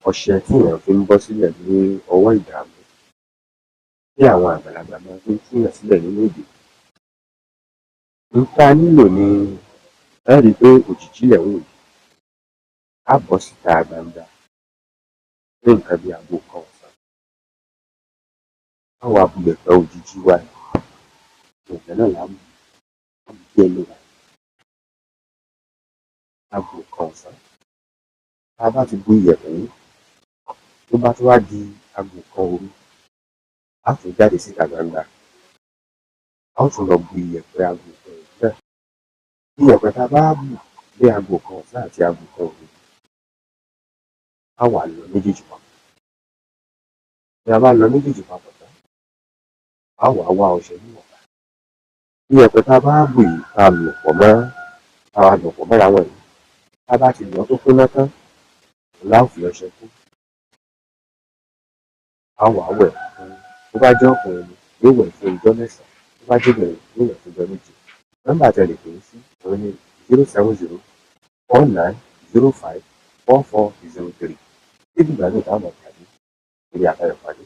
ọṣẹ tí èèyàn fi ń bọ́ sílẹ̀ ní ọwọ́ ìdààmú tí àwọn àgbàlagbà máa fi ń túyàn sílẹ̀ nínú ìdè. Ohun tá a nílò ni ẹ rí i pé òjìjí lẹ̀ ń wò yìí, á bọ́ síta gbangba ní nǹkan bí aago kan ọ̀sán. Á wá bu yẹ̀pẹ̀ òjìjí wa yìí, yẹ̀pẹ̀ náà lá bù díẹ̀ lé wa aago kan ọ̀sán. Tá a bá ti bu iyẹ̀pẹ̀ yìí, tó bá tún wá di aago kan òru, á tún jáde síta gbangba, a ó tún lọ bu iyẹ̀pẹ̀ aago kan òru náà. Iyẹ̀pẹ̀ tá a bá bù ní aago kan ọ̀sán àti aago kan òru, á wá lọ méjèèjì papọ̀. Bí a bá lọ méjèèjì papọ̀ tán, á wá wá ọṣẹ níwọ̀nba. Iyẹ̀pẹ̀ tá a bá bù yìí tá a lọ̀ pọ̀ mọ́ra wọn yìí, tá a bá ti lọ̀ tó kúnná tán, òun lá ó fi ọṣẹ kún. Á wá wẹ̀ fún, tó bá jẹ́ ọkùnrin ni yóò wẹ̀ fún ijọ́ mẹ́sàn-án, tó bá jẹ́ obìnrin yóò wẹ̀ fún ijọ́ méje. Nọ́mbà tẹ́ lè pè é sí òun ni 07049054403. Títí ìgbà míì tá a máa pàdé, ire àtayọ̀ pàdé.